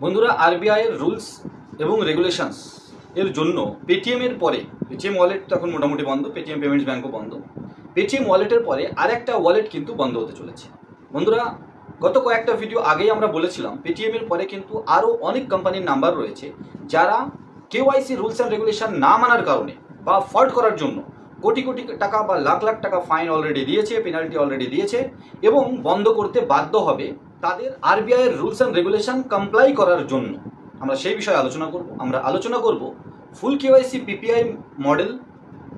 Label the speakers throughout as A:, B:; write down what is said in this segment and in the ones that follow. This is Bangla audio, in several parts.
A: বন্ধুরা, আরবিআই এর রুলস এবং রেগুলেশনস এর জন্য পেটিএম এর পরে, পেটিএম ওয়ালেট তো এখন মোটামুটি বন্ধ, পেটিএম পেমেন্টস ব্যাঙ্কও বন্ধ, পেটিএম ওয়ালেটের পরে আরেকটা ওয়ালেট কিন্তু বন্ধ হতে চলেছে। বন্ধুরা, গত কয়েকটা ভিডিও আগেই আমরা বলেছিলাম পেটিএম এর পরে কিন্তু আরও অনেক কোম্পানির নাম্বার রয়েছে যারা কেওয়াইসি রুলস অ্যান্ড রেগুলেশন না মানার কারণে বা ফল্ট করার জন্য কোটি কোটি টাকা বা লাখ লাখ টাকা ফাইন অলরেডি দিয়েছে, পেনাল্টি অলরেডি দিয়েছে এবং বন্ধ করতে বাধ্য হবে তাদের আরবিআই এর রুলস অ্যান্ড রেগুলেশন কমপ্লাই করার জন্য। আমরা সেই বিষয়ে আলোচনা করব। আমরা আলোচনা করব ফুল কেওয়াইসি পিপিআই মডেল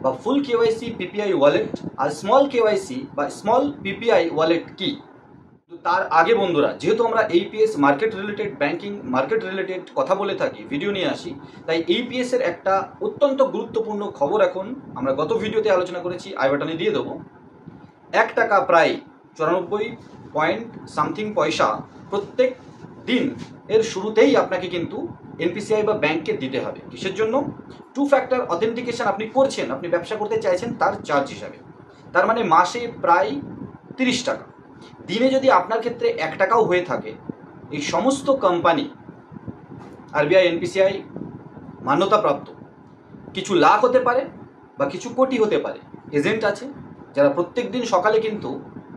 A: বা ফুল কেওয়াইসি পিপিআই ওয়ালেট আর স্মল কেওয়াইসি বা স্মল পিপিআই ওয়ালেট কি। তার আগে বন্ধুরা, যেহেতু আমরা AEPS market related, banking market related কথা বলে থাকি, ভিডিও নিয়ে আসি, তাই এইপিএস এর একটা অত্যন্ত গুরুত্বপূর্ণ খবর এখন আমরা গত ভিডিওতে আলোচনা করেছি, আই বাটনে দিয়ে দেবো। 1 টাকা প্রায় 94 পয়সা প্রত্যেক দিন এর শুরুতেই আপনাকে কিন্তু এনপিসিআই বা ব্যাংকে দিতে হবে। কিসের জন্য? 2 ফ্যাক্টর অথেন্টিকেশন আপনি করছেন, আপনি ব্যবসা করতে চাইছেন তার চার্জ হিসাবে। তার মানে মাসে প্রায় 30 টাকা। দিনে যদি আপনার ক্ষেত্রে 1 টাকাও হয়ে থাকে, এই সমস্ত কোম্পানি আরবিআই এনপিসিআই মান্যতাপ্রাপ্ত কিছু লাখ হতে পারে বা কিছু কোটি হতে পারে এজেন্ট আছে যারা প্রত্যেক দিন সকালে কিন্তু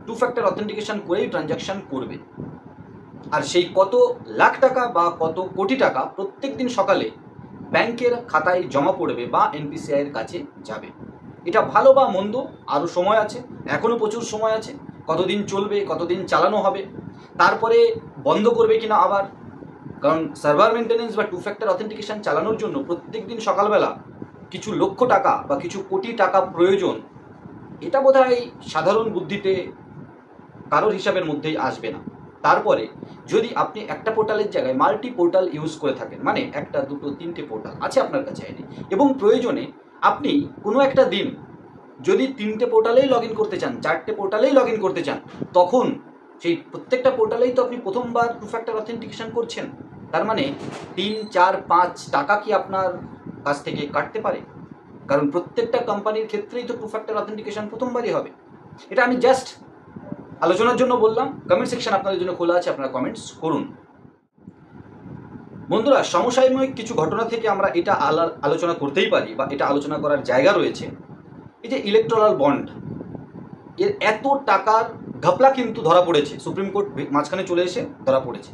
A: 2 ফ্যাক্টর অথেন্টিকেশন করেই ট্রানজ্যাকশন করবে। আর সেই কত লাখ টাকা বা কত কোটি টাকা প্রত্যেক দিন সকালে ব্যাংকের খাতায় জমা পড়বে বা এনপিসিআই এর কাছে যাবে। এটা ভালো বা মন্দ, আরও সময় আছে, এখনও প্রচুর সময় আছে। কতদিন চলবে, কতদিন চালানো হবে, তারপরে বন্ধ করবে কিনা আবার, কারণ সার্ভার মেনটেনেন্স বা 2 ফ্যাক্টর অথেন্টিকেশন চালানোর জন্য প্রত্যেক দিন সকালবেলা কিছু লক্ষ টাকা বা কিছু কোটি টাকা প্রয়োজন। এটা বোধহয় সাধারণ বুদ্ধিতে কারোর হিসাবের মধ্যেই আসবে না। তারপরে যদি আপনি একটা পোর্টালের জায়গায় মাল্টি পোর্টাল ইউজ করে থাকেন, মানে 1, 2, 3টে পোর্টাল আছে আপনার কাছে আইডি, এবং প্রয়োজনে আপনি কোনো একটা দিন যদি 3টে পোর্টালেই লগ ইন করতে চান, 4টে পোর্টালেই লগ ইন করতে চান, তখন সেই প্রত্যেকটা পোর্টালেই তো আপনি প্রথমবার 2 ফ্যাক্টর অথেন্টিকেশন করছেন। তার মানে 3, 4, 5 টাকা কি আপনার কাছ থেকে কাটতে পারে? কারণ প্রত্যেকটা কোম্পানির ক্ষেত্রেই তো 2 ফ্যাক্টর অথেন্টিকেশন প্রথমবারই হবে। এটা আমি জাস্ট আলোচনার জন্য বললাম। কমেন্ট সেকশন আপনাদের জন্য খোলা আছে, আপনারা কমেন্টস করুন। বন্ধুরা, সমসাময়িক কিছু ঘটনা থেকে আমরা এটা আলোচনা করতেই পারি বা এটা আলোচনা করার জায়গা রয়েছে। এই যে ইলেকটোরাল বন্ড, এর এত টাকার ঘাপলা কিন্তু ধরা পড়েছে, সুপ্রিম কোর্ট মাঝখানে চলে এসে ধরা পড়েছে।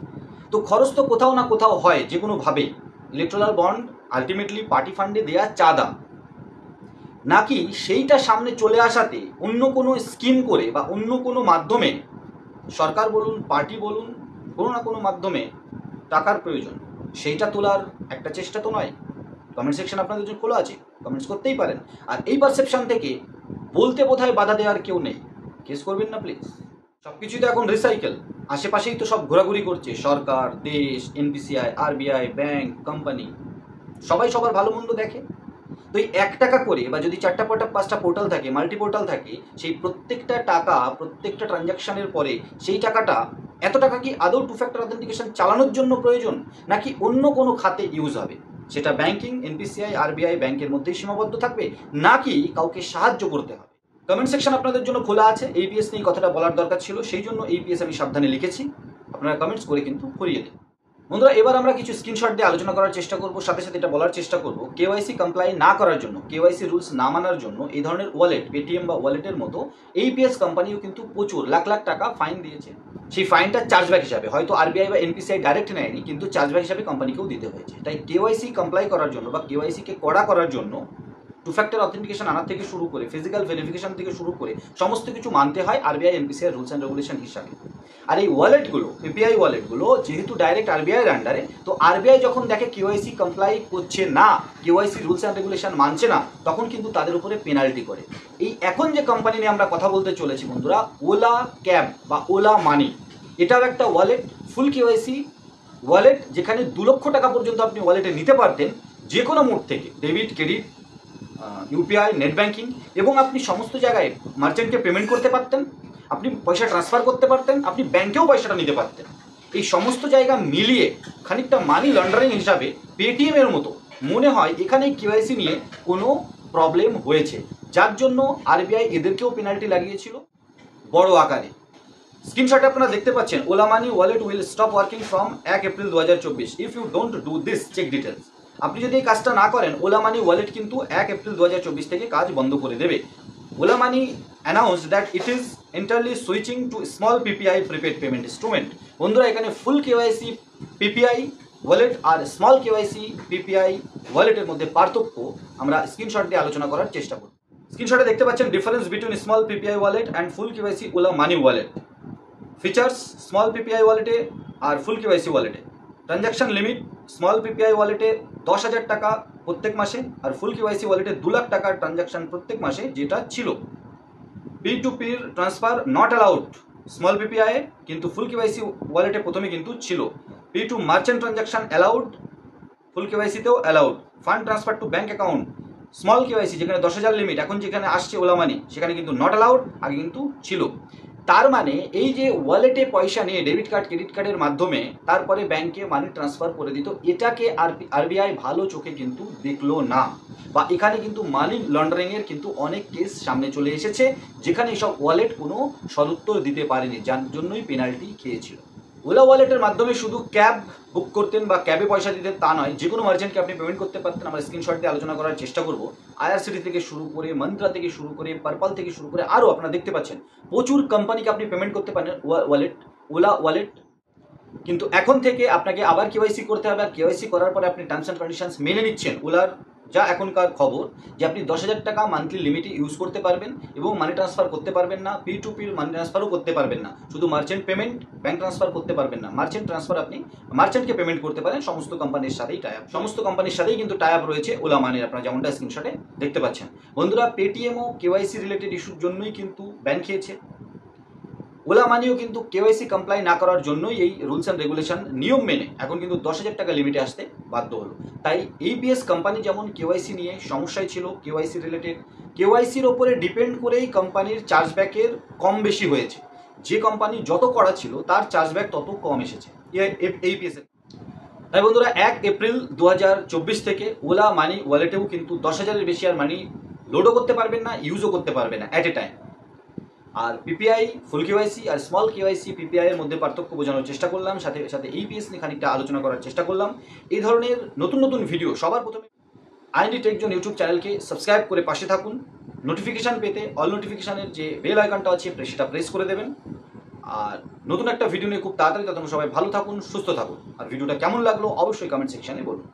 A: তো খরচ তো কোথাও না কোথাও হয় যে কোনোভাবেই। ইলেকটোরাল বন্ড আলটিমেটলি পার্টি ফান্ডে দেওয়া চাঁদা, নাকি সেইটা সামনে চলে আসাতে অন্য কোনো স্কিম করে বা অন্য কোনো মাধ্যমে, সরকার বলুন পার্টি বলুন, কোনো না কোনো মাধ্যমে টাকার প্রয়োজন, সেইটা তোলার একটা চেষ্টা তো নয়? কমেন্ট সেকশন আপনাদের জন্য খোলা আছে, কমেন্টস করতেই পারেন। আর এই পারসেপশন থেকে বলতে বোধহয় বাধা দেওয়ার কেউ নেই, কেস করবেন না প্লিজ। সব কিছুই তো এখন রিসাইকেল, আশেপাশেই তো সব ঘোরাঘুরি করছে, সরকার, দেশ, এনপিসিআই, আরবিআই, ব্যাংক, কোম্পানি, সবাই সবার ভালো মন্দ দেখে। তো এই 1 টাকা করে বা যদি 4টা 5টা পোর্টাল থাকে, মাল্টি পোর্টাল থাকে, সেই প্রত্যেকটা টাকা, প্রত্যেকটা ট্রানজ্যাকশনের পরে সেই টাকাটা, এত টাকা কি আদৌ 2 ফ্যাক্টর অথেন্টিকেশন চালানোর জন্য প্রয়োজন, নাকি অন্য কোনো খাতে ইউজ হবে? সেটা ব্যাংকিং, এনপিসিআই, আরবিআই, ব্যাংকের মধ্যেই সীমাবদ্ধ থাকবে, নাকি কাউকে সাহায্য করতে হবে? কমেন্ট সেকশন আপনাদের জন্য খোলা আছে। এইপিএস নিয়ে কথাটা বলার দরকার ছিল, সেই জন্য এইপিএস আমি সাবধানে লিখেছি। আপনারা কমেন্টস করে কিন্তু করিয়ে দিন। বন্ধুরা, এবার আমরা কিছু স্ক্রিনশট দিয়ে আলোচনা করার চেষ্টা করব, সাথে সাথে এটা বলার চেষ্টা করব কেওয়াইসি কমপ্লাই না করার জন্য, কেওয়াইসি রুলস না মানার জন্য এই ধরনের ওয়ালেট, পেটিএম বা ওয়ালেটের মতো এইপিএস কোম্পানিও কিন্তু প্রচুর লাখ লাখ টাকা ফাইন দিয়েছে। সেই ফাইনটা চার্জব্যাক হিসাবে, হয়তো আরবিআই বা এনপিসিআই ডাইরেক্ট নেয়নি, কিন্তু চার্জব্যাক হিসাবে কোম্পানিকেও দিতে হয়েছে। তাই কেওয়াইসি কমপ্লাই করার জন্য বা কেওয়াইসিকে কড়া করার জন্য 2 ফ্যাক্টর অথেন্টিকেশন আনার থেকে শুরু করে ফিজিক্যাল ভেরিফিকেশন থেকে শুরু করে সমস্ত কিছু মানতে হয় RBI NPCI rules and regulation হিসাবে। আর এই ওয়ালেটগুলো, পিপিআই ওয়ালেটগুলো যেহেতু ডাইরেক্ট আরবিআই এর আন্ডারে, তো আরবিআই যখন দেখে কেওয়াইসি কমপ্লাই করছে না, কেওয়াইসি রুলস অ্যান্ড রেগুলেশন মানছে না, তখন কিন্তু তাদের উপরে পেনাল্টি করে। এই এখন যে কোম্পানি নিয়ে আমরা কথা বলতে চলেছি বন্ধুরা, ওলা ক্যাব বা ওলা মানি, এটাও একটা ওয়ালেট, ফুল কেওয়াইসি ওয়ালেট, যেখানে 2 লক্ষ টাকা পর্যন্ত আপনি ওয়ালেটে নিতে পারতেন যে কোনো মোড থেকে, debit, credit, UPI, net banking, এবং আপনি সমস্ত জায়গায় মার্চেন্টকে পেমেন্ট করতে পারতেন, আপনি পয়সা ট্রান্সফার করতে পারতেন, আপনি ব্যাংকেও পয়সাটা নিতে পারতেন। এই সমস্ত জায়গা মিলিয়ে খানিকটা মানি লন্ডারিং হিসাবে পেটিএম এর মতো মনে হয় এখানে কেওয়াইসি নিয়ে কোনো প্রবলেম হয়েছে, যার জন্য আরবিআই এদেরকেও পেনাল্টি লাগিয়েছিল বড় আকারে। স্ক্রিনশটে আপনারা দেখতে পাচ্ছেন Ola money wallet will stop working from 1 April 2024 if you don't do this check details. আপনি যদি এই কাজটা না করেন ওলা মানি ওয়ালেট কিন্তু 1 এপ্রিল 2024 থেকে কাজ বন্ধ করে দেবে। OLA money announced that it is entirely switching to small PPI prepaid payment instrument। বন্ধুরা এখানে ফুল কেওয়াইসি পিপিআই ওয়ালেট আর স্মল কেওয়াইসি পিপিআই ওয়ালেটের মধ্যে পার্থক্য আমরা স্ক্রিনশট দিয়ে আলোচনা করার চেষ্টা করব। স্ক্রিনশটে দেখতে পাচ্ছেন difference between small PPI wallet and full KYC OLA money wallet. Features small PPI ওয়ালেটে আর ফুল কেওয়াইসি ওয়ালেটে। ট্রানজ্যাকশন লিমিট স্মল পিপিআই ওয়ালেটে 10,000 টাকা প্রত্যেক মাসে আর ফুল কেওয়াইসি ওয়ালেটে 2 লাখ টাকার ট্রানজ্যাকশন প্রত্যেক মাসে যেটা ছিল। পি টু পির transfer not allowed small PPI, কিন্তু ফুল কেওয়াইসি ওয়ালেটে প্রথমে কিন্তু ছিল। P to merchant transaction allowed, full কেওয়াইসিতেও allowed. Fund transfer to bank account small KYC যেখানে 10,000 লিমিট, এখন যেখানে আসছে ওলা মানি সেখানে কিন্তু নট অ্যালাউড, আগে কিন্তু ছিল। তার মানে এই যে ওয়ালেটে পয়সা নিয়ে ডেবিট কার্ড ক্রেডিট কার্ডের মাধ্যমে তারপরে ব্যাংকে মানি ট্রান্সফার করে দিত, এটাকে আরবিআই ভালো চোখে কিন্তু দেখলো না, বা এখানে কিন্তু মানি লন্ডারিংয়ের কিন্তু অনেক কেস সামনে চলে এসেছে যেখানে এসব ওয়ালেট কোনো সদুত্তর দিতে পারেনি, যার জন্যই পেনাল্টি খেয়েছিল। ওলা ওয়ালেটের মাধ্যমে শুধু ক্যাব বুক করতেন বা ক্যাবে পয়সা দিতেন তা নয়, যে কোনো মার্চেন্টকে আপনি পেমেন্ট করতে পারতেন। আমরা স্ক্রিনশট দিয়ে আলোচনা করার চেষ্টা করব। আইআরসিটি থেকে শুরু করে মন্ত্রা থেকে শুরু করে পারপাল থেকে শুরু করে আরও আপনারা দেখতে পাচ্ছেন প্রচুর কোম্পানিকে আপনি পেমেন্ট করতে পারেন ওয়ালেট, ওলা ওয়ালেট। কিন্তু এখন থেকে আপনাকে আবার কেওয়াইসি করতে হবে, আর কেওয়াইসি করার পরে আপনি টার্মস অ্যান্ড কন্ডিশনস মেনে নিচ্ছেন। ওলার যা এখনকার খবর যে আপনি 10,000 টাকা মান্থলি লিমিটে ইউজ করতে পারবেন এবং মানি ট্রান্সফার করতে পারবেন না, পি টু পি মানি ট্রান্সফারও করতে পারবেন না, শুধু মার্চেন্ট পেমেন্ট ব্যাঙ্ক ট্রান্সফার করতে পারবেন না। মার্চেন্ট ট্রান্সফার আপনি মার্চেন্টকে পেমেন্ট করতে পারেন, সমস্ত কোম্পানির সাথেই টাই আপ, সমস্ত কোম্পানির সাথেই কিন্তু টাই আপ রয়েছে ওলা মানির, আপনারা যেমনটা স্ক্রিনশটে দেখতে পাচ্ছেন। বন্ধুরা পেটিএমও কেওয়াইসি রিলেটেড ইস্যুর জন্যই কিন্তু ব্যান খেয়েছে। ওলা মানিও কিন্তু কেওয়াইসি কমপ্লাই না করার জন্যই এই রুলস অ্যান্ড রেগুলেশন নিয়ম মেনে এখন কিন্তু 10,000 টাকা লিমিটে আসতে বাধ্য হলো। তাই এইপিএস কোম্পানি যেমন কেওয়াইসি নিয়ে সমস্যায় ছিল, কেওয়াইসি রিলেটেড, কেওয়াইসির ওপরে ডিপেন্ড করেই কোম্পানির চার্জব্যাকের কম বেশি হয়েছে। যে কোম্পানি যত করা ছিল তার চার্জব্যাক তত কম এসেছে এইপিএস এর। তাই বন্ধুরা 1 এপ্রিল 2024 থেকে ওলা মানি ওয়ালেটেও কিন্তু 10,000-এর বেশি আর মানি লোডও করতে পারবেন না, ইউজও করতে পারবেন না অ্যাট এ টাইম। আর পিপিআই ফুল কেওয়াইসি আর স্মল কেওয়াইসি পিপিআই এর মধ্যে পার্থক্য বোঝানোর চেষ্টা করলাম, সাথে সাথে এইপিএস নিয়ে খানিকটা আলোচনা করার চেষ্টা করলাম। এই ধরনের নতুন নতুন ভিডিও সবার প্রথমে আইএনডি টেক জোন ইউটিউব চ্যানেলকে সাবস্ক্রাইব করে পাশে থাকুন। নোটিফিকেশান পেতে অল নোটিফিকেশানের যে বেল আইকনটা আছে সেটা প্রেস করে দেবেন। আর নতুন একটা ভিডিও নিয়ে খুব তাড়াতাড়ি, তখন সবাই ভালো থাকুন, সুস্থ থাকুন। আর ভিডিওটা কেমন লাগলো অবশ্যই কমেন্ট সেকশানে বলুন।